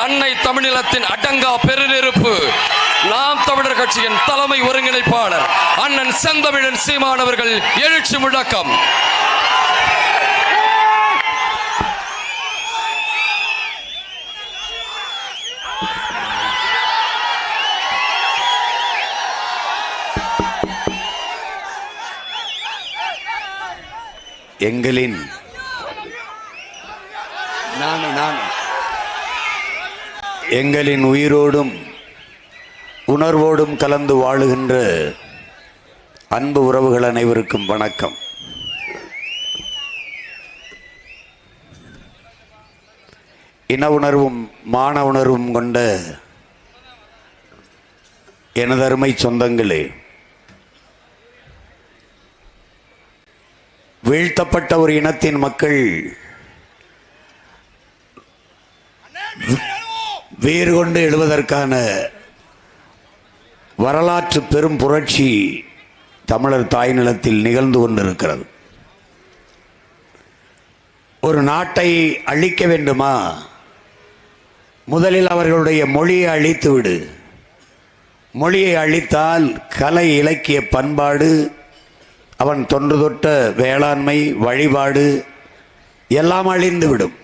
அன்னை தமிழினத்தின் அடங்கா பெருநெருப்பு நாம் தமிழர் கட்சியின் தலைமை ஒருங்கிணைப்பாளர் அண்ணன் செந்தமிழன் சீமான் அவர்கள் எழுச்சி முழக்கம். எங்களின் உயிரோடும் உணர்வோடும் கலந்து வாழுகின்ற அன்பு உறவுகள் அனைவருக்கும் வணக்கம். இன உணர்வும் மான உணர்வும் கொண்ட எனதருமை சொந்தங்களே, வீழ்த்தப்பட்ட ஒரு இனத்தின் மக்கள் வேறு கொண்டு எழுவதற்கான வரலாற்று பெரும் புரட்சி தமிழர் தாய் நிலத்தில் நிகழ்ந்து கொண்டிருக்கிறது. ஒரு நாட்டை அழிக்க வேண்டுமா? முதலில் அவர்களுடைய மொழியை அழித்து விடு. மொழியை அழித்தால் கலை, இலக்கிய, பண்பாடு, அவன் தொன்று தொட்ட வேளாண்மை, வழிபாடு எல்லாம் அழிந்துவிடும்.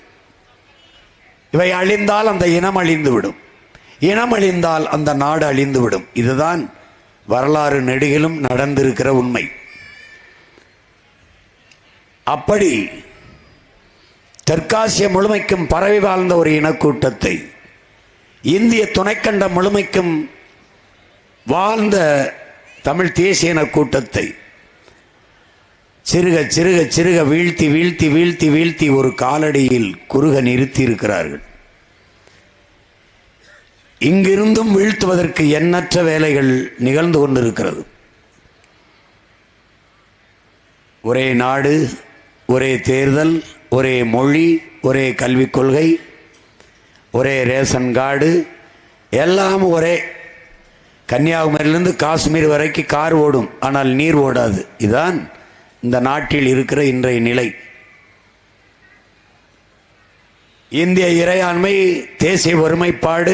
இவை அழிந்தால் அந்த இனம் அழிந்துவிடும். இனம் அழிந்தால் அந்த நாடு அழிந்துவிடும். இதுதான் வரலாறு நெடுகிலும் நடந்திருக்கிற உண்மை. அப்படி தெற்காசிய முழுமைக்கும் பரவி வாழ்ந்த ஒரு இனக்கூட்டத்தை, இந்திய துணைக்கண்டம் முழுமைக்கும் வாழ்ந்த தமிழ் தேசிய இனக்கூட்டத்தை சிறுக சிறுக சிறுக வீழ்த்தி வீழ்த்தி வீழ்த்தி வீழ்த்தி ஒரு காலடியில் குறுக நிறுத்தி இருக்கிறார்கள். இங்கிருந்தும் வீழ்த்துவதற்கு எண்ணற்ற வேலைகள் நிகழ்ந்து கொண்டிருக்கிறது. ஒரே நாடு, ஒரே தேர்தல், ஒரே மொழி, ஒரே கல்விக் கொள்கை, ஒரே ரேஷன் கார்டு, எல்லாம் ஒரே. கன்னியாகுமரியிலிருந்து காஷ்மீர் வரைக்கும் கார் ஓடும், ஆனால் நீர் ஓடாது. இதுதான் இந்த நாட்டில் இருக்கிற இன்றைய நிலை. இந்திய இறையாண்மை, தேசிய ஒருமைப்பாடு,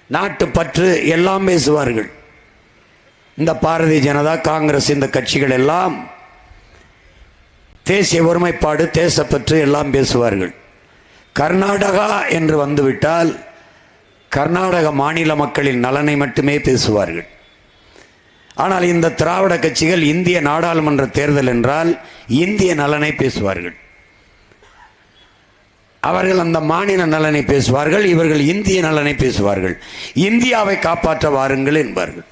நாட்டுப்பற்று எல்லாம் பேசுவார்கள். இந்த பாரதிய ஜனதா, காங்கிரஸ், இந்த கட்சிகள் எல்லாம் தேசிய ஒருமைப்பாடு, தேசப்பற்று எல்லாம் பேசுவார்கள். கர்நாடகா என்று வந்துவிட்டால் கர்நாடக மாநில மக்களின் நலனை மட்டுமே பேசுவார்கள். ஆனால் இந்த திராவிட கட்சிகள் இந்திய நாடாளுமன்ற தேர்தல் என்றால் இந்திய நலனை பேசுவார்கள். அவர்கள் அந்த மாநில நலனை பேசுவார்கள், இவர்கள் இந்திய நலனை பேசுவார்கள். இந்தியாவை காப்பாற்ற வாருங்கள் என்பார்கள்.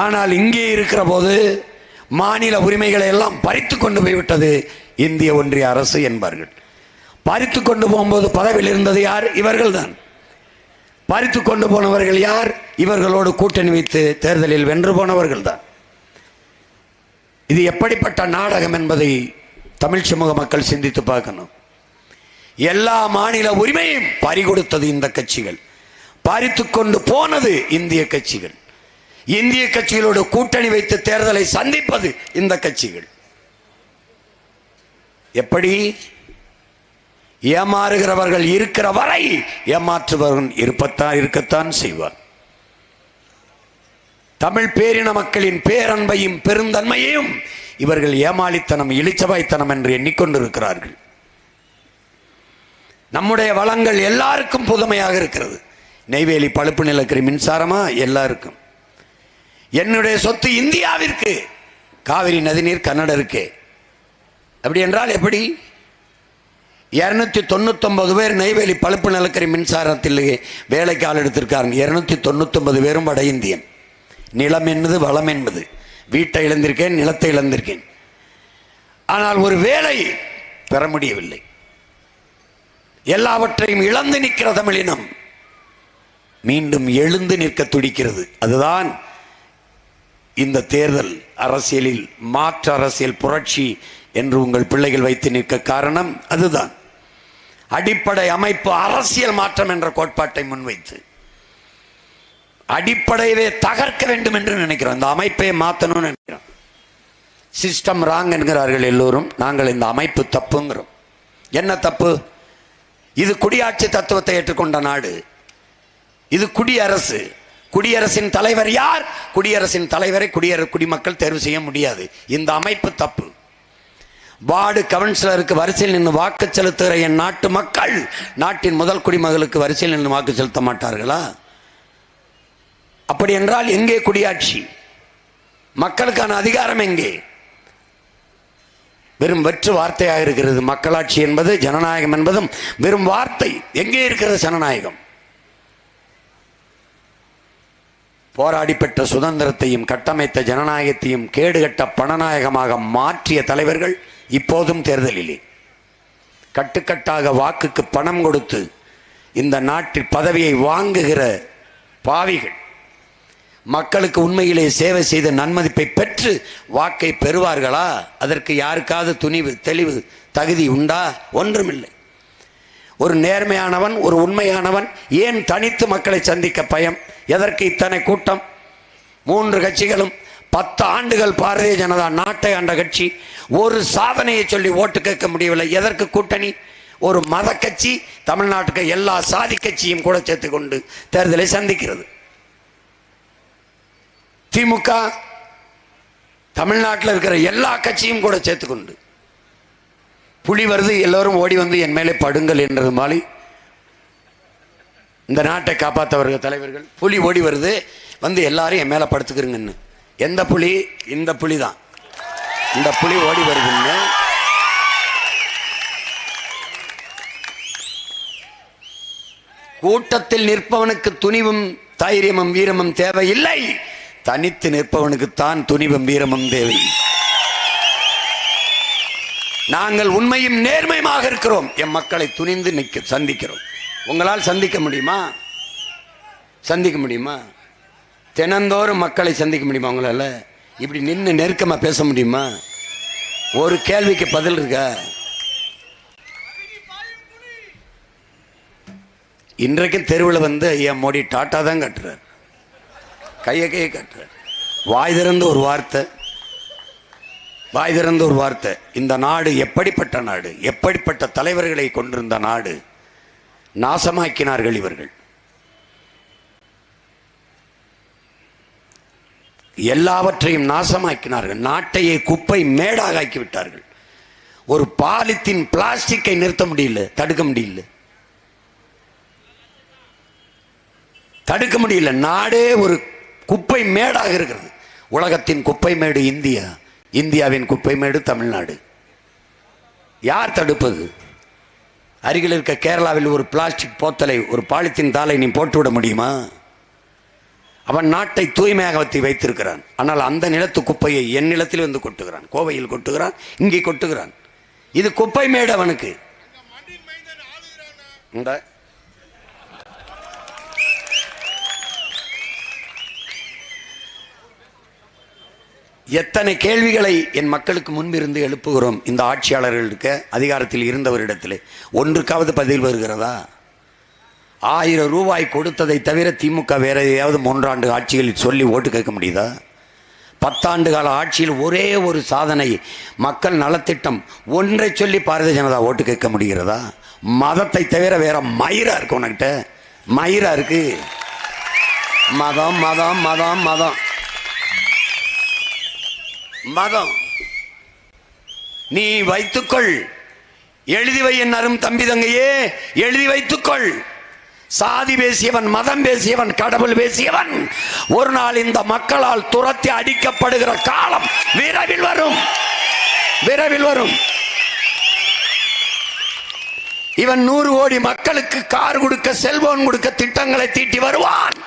ஆனால் இங்கே இருக்கிற போது மாநில உரிமைகளை எல்லாம் பறித்து கொண்டு போய்விட்டது இந்திய ஒன்றிய அரசு என்பார்கள். பறித்து கொண்டு போகும்போது பதவியில் இருந்தது யார்? இவர்கள் தான். பறித்து கொண்டு போனவர்கள் யார்? இவர்களோடு கூட்டணி வைத்து தேர்தலில் வென்று போனவர்கள் தான். இது எப்படிப்பட்ட நாடகம் என்பதை தமிழ் சமூக மக்கள் சிந்தித்து பார்க்கணும். எல்லா மாநில உரிமையும் பறிகொடுத்தது இந்த கட்சிகள், பறித்து கொண்டு போனது இந்திய கட்சிகள். இந்திய கட்சிகளோடு கூட்டணி வைத்து தேர்தலை சந்திப்பது இந்த கட்சிகள். எப்படி? ஏமாறுகிறவர்கள் இருக்கிற வரை ஏமாற்றுபவர்கள் இருக்கத்தான் செய்வார். தமிழ் பேரின மக்களின் பேரன்பையும் பெருந்தன்மையையும் இவர்கள் ஏமாளித்தனம், இளிச்சவாய்த்தனம் என்று எண்ணிக்கொண்டிருக்கிறார்கள். நம்முடைய வளங்கள் எல்லாருக்கும் புதுமையாக இருக்கிறது. நெய்வேலி பழுப்பு நிலக்கரி மின்சாரமா எல்லாருக்கும். என்னுடைய சொத்து இந்தியாவிற்கு, காவிரி நதிநீர் கன்னடருக்கு. அப்படி என்றால் எப்படி? 299 பேர் நெய்வேலி பழுப்பு நிலக்கரி மின்சாரத்தில் வேலைக்கு ஆள் எடுத்திருக்காங்க. 299 பேரும் வட இந்தியன். நிலம் என்பது வளம் என்பது. வீட்டை இழந்திருக்கேன், நிலத்தை இழந்திருக்கேன், ஆனால் ஒரு வேலை பெற முடியவில்லை. எல்லாவற்றையும் இழந்து நிற்கிற தமிழினம் மீண்டும் எழுந்து நிற்க துடிக்கிறது. அதுதான் இந்த தேர்தல் அரசியலில் மாற்று அரசியல் புரட்சி என்று உங்கள் பிள்ளைகள் வைத்து நிற்க காரணம் அதுதான். அடிப்படை அமைப்பு அரசியல் மாற்றம் என்ற கோட்பாட்டை முன்வைத்து அடிப்படையவே தகர்க்க வேண்டும் என்று நினைக்கிறோம். இந்த அமைப்பை மாற்றணும்னு நினைக்கிறோம். சிஸ்டம் ராங் என்கிறார்கள் எல்லோரும். நாங்கள் இந்த அமைப்பு தப்புங்கிறோம். என்ன தப்பு? இது குடியாட்சி தத்துவத்தை ஏற்றுக்கொண்ட நாடு. இது குடியரசு. குடியரசின் தலைவர் யார்? குடியரசின் தலைவரை குடிமக்கள் தேர்வு செய்ய முடியாது. இந்த அமைப்பு தப்பு. வார்டு கவுன்சிலருக்கு வரிசையில் நின்று வாக்கு செலுத்துகிற என் நாட்டு மக்கள் நாட்டின் முதல் குடிமகளுக்கு வரிசையில் நின்று வாக்கு செலுத்த மாட்டார்களா? அப்படி என்றால் எங்கே குடியாட்சி? மக்களுக்கான அதிகாரம் எங்கே? வெறும் வெற்று வார்த்தையாக இருக்கிறது. மக்களாட்சி என்பது, ஜனநாயகம் என்பதும் வெறும் வார்த்தை. எங்கே இருக்கிறது ஜனநாயகம்? போராடி பெற்ற சுதந்திரத்தையும் கட்டமைத்த ஜனநாயகத்தையும் கேடுகட்ட பணநாயகமாக மாற்றிய தலைவர்கள் இப்போதும் தேர்தலிலே கட்டுக்கட்டாக வாக்குக்கு பணம் கொடுத்து இந்த நாட்டில் பதவியை வாங்குகிற பாவிகள் மக்களுக்கு உண்மையிலே சேவை செய்த நன்மதிப்பை பெற்று வாக்கை பெறுவார்களா? அதற்கு யாருக்காவது துணிவு, தெளிவு, தகுதி உண்டா? ஒன்றுமில்லை. ஒரு நேர்மையானவன், ஒரு உண்மையானவன் ஏன் தனித்து மக்களை சந்திக்க பயம்? எதற்கு இத்தனை கூட்டம்? 3 கட்சிகளும் 10 ஆண்டுகள் பாரதிய ஜனதா நாட்டை ஆண்ட கட்சி. ஒரு சாதனையை சொல்லி ஓட்டு கேட்க முடியவில்லை. எதற்கு கூட்டணி? ஒரு மத கட்சி தமிழ்நாட்டுக்கு எல்லா சாதி கட்சியும் கூட சேர்த்துக் கொண்டு தேர்தலை சந்திக்கிறது. திமுக தமிழ்நாட்டில் இருக்கிற எல்லா கட்சியும் கூட சேர்த்துக்கொண்டு புலி வருது, எல்லோரும் ஓடி வந்து என் மேலே படுங்கள் என்றது மாதிரி இந்த நாட்டை காப்பாற்றவர்கள் தலைவர்கள். புலி ஓடி வருது, வந்து எல்லாரும் என் மேலே படுத்துக்கிறீங்கன்னு. எந்த புலி? இந்த புலி தான். இந்த புலி ஓடி வருதுன்னு கூட்டத்தில் நிற்பவனுக்கு துணிவும் தைரியமும் வீரமும் தேவையில்லை. தனித்து நிற்பவனுக்குத்தான் துணிவும் வீரமும் தேவை. நாங்கள் உண்மையும் நேர்மையுமாக இருக்கிறோம். என் மக்களை துணிந்து சந்திக்கிறோம். உங்களால் சந்திக்க முடியுமா? சந்திக்க முடியுமா? தினந்தோறும் மக்களை சந்திக்க முடியுமா உங்களால? இப்படி நின்று நெருக்கமா பேச முடியுமா? ஒரு கேள்விக்கு பதில் இருக்கா? இன்றைக்கும் தெருவில் வந்து ஐயா மோடி டாட்டா தான் கட்டுறார், கையை கட்டுறார். வாய் திறந்து ஒரு வார்த்தை, வாய் திறந்த ஒரு வார்த்தை. இந்த நாடு எப்படிப்பட்ட நாடு, எப்படிப்பட்ட தலைவர்களை கொண்டிருந்த நாடு. நாசமாக்கினார்கள் இவர்கள். எல்லாவற்றையும் நாசமாக்கினார்கள். நாட்டையே குப்பை மேடாக ஆக்கி விட்டார்கள். ஒரு பாலித்தீன் பிளாஸ்டிக்கை நிறுத்த முடியல, தடுக்க முடியல, தடுக்க முடியல. நாடே ஒரு குப்பை மேடாக இருக்கிறது. உலகத்தின் குப்பை மேடு இந்தியா, இந்தியாவின் குப்பை மேடு தமிழ்நாடு. யார் தடுப்பது? அருகில் இருக்க கேரளாவில் ஒரு பிளாஸ்டிக் போத்தலை, ஒரு பாலித்தீன் தாளை நீ போட்டுவிட முடியுமா? அவன் நாட்டை தூய்மையாக வைத்திருக்கிறான். ஆனால் அந்த நிலத்து குப்பையை என் நிலத்தில் வந்து கொட்டுகிறான். கோவையில் கொட்டுகிறான், இங்கே கொட்டுகிறான். இது குப்பை மேடு அவனுக்கு. எத்தனை கேள்விகளை என் மக்களுக்கு முன்பிருந்து எழுப்புகிறோம். இந்த ஆட்சியாளர்களுக்கு, அதிகாரத்தில் இருந்தவரிடத்தில் ஒன்றுக்காவது பதில் வருகிறதா? 1000 ரூபாய் கொடுத்ததை தவிர திமுக வேற எதையாவது 3 ஆண்டு ஆட்சிகளில் சொல்லி ஓட்டு கேட்க முடியுதா? 10 ஆண்டு கால ஆட்சியில் ஒரே ஒரு சாதனை, மக்கள் நலத்திட்டம் ஒன்றை சொல்லி பாரதிய ஜனதா ஓட்டு கேட்க முடிகிறதா? மதத்தை தவிர வேற மயிரா இருக்கு உனக்கிட்ட, மயிரா இருக்கு. மதம் மதம் மதம் மதம் மதம். நீ வைத்துக்கொள், எழுதி வை என் அரும் தம்பி தங்கையே, எழுதி வைத்துக்கொள். சாதி பேசியவன், மதம் பேசியவன், கடவுள் பேசியவன் ஒரு நாள் இந்த மக்களால் துரத்தி அடிக்கப்படுகிற காலம் விரைவில் வரும், விரைவில் வரும். இவன் 100 கோடி மக்களுக்கு கார் கொடுக்க, செல்போன் கொடுக்க திட்டங்களை தீட்டி வருவான்.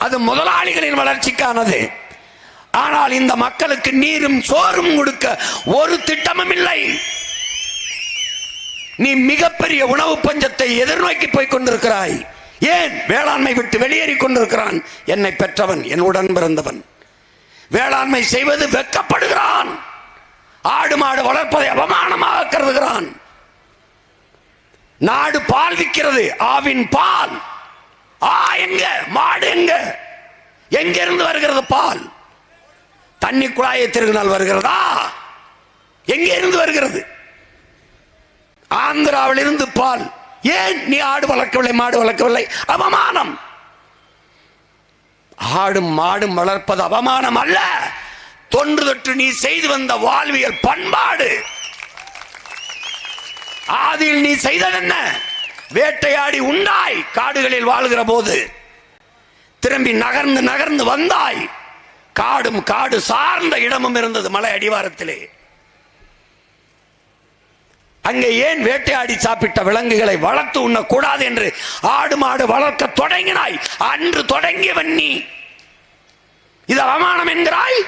அது முதலாளிகளின் வளர்ச்சிக்கானது. ஆனால் இந்த மக்களுக்கு நீரும் சோறும் கொடுக்க ஒரு திட்டமும் இல்லை. நீ மிகப்பெரிய உணவு பஞ்சத்தை எதிர்நோக்கி போய் கொண்டிருக்கிறாய். ஏன்? வேளாண்மை விட்டு வெளியேறி கொண்டிருக்கிறான். என்னை பெற்றவன், என் உடன் பிறந்தவன் வேளாண்மை செய்வது வெட்கப்படுகிறான். ஆடு மாடு வளர்ப்பதை அவமானமாக கருதுகிறான். நாடு பால் விற்கிறது, ஆவின் பால். எங்க மாடு? எங்க இருந்து வருகிறது பால்? தண்ணி குழாயை திருகினால் வருகிறதா? எங்கே இருந்து வருகிறது? ஆந்திராவில் இருந்து பால் ஏன் நீ ஆடு வளர்க்கவில்லை, மாடு வளர்க்கவில்லை? அவமானம். ஆடும் மாடும் வளர்ப்பது அவமானம் அல்ல, தொன்று தொற்று நீ செய்து வந்த வாழ்வியல் பண்பாடு. ஆதியில் நீ செய்தது என்ன? வேட்டையாடி உண்டாய், காடுகளில் வாழ்கிற போது திரும்பி நகர்ந்து நகர்ந்து வந்தாய். காடும் காடு சார்ந்த இடமும் இருந்தது மலை அடிவாரத்திலே. அங்கே ஏன் வேட்டையாடி சாப்பிட்ட விலங்குகளை வளர்த்து உண்ணக்கூடாது என்று ஆடு மாடு வளர்க்க தொடங்கினாய்? அன்று தொடங்கியவன் நீ. இது அவமானம் என்கிறாய்?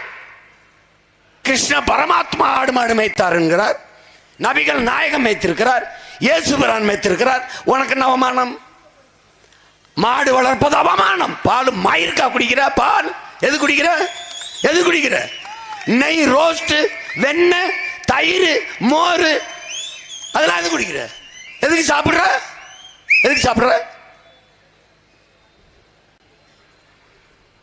கிருஷ்ண பரமாத்மா ஆடு மாடு மேய்த்தார் என்கிறார், நபிகள் நாயகம் மேய்த்திருக்கிறார், இயேசுபிரான் மேய்த்திருக்கிறார். உனக்கு என்ன அவமானம்? மாடு வளர்ப்பது அவமானம். பால் மயிர்க்கா குடிக்கிற? பால் எது குடிக்கிற? எது குடிக்கிற? நெய், ரோஸ்ட், வெண்ணெய், தயிர், மோர், அதெல்லாம் எது குடிக்கிற? எதுக்கு சாப்பிடுற? எதுக்கு சாப்பிடுற?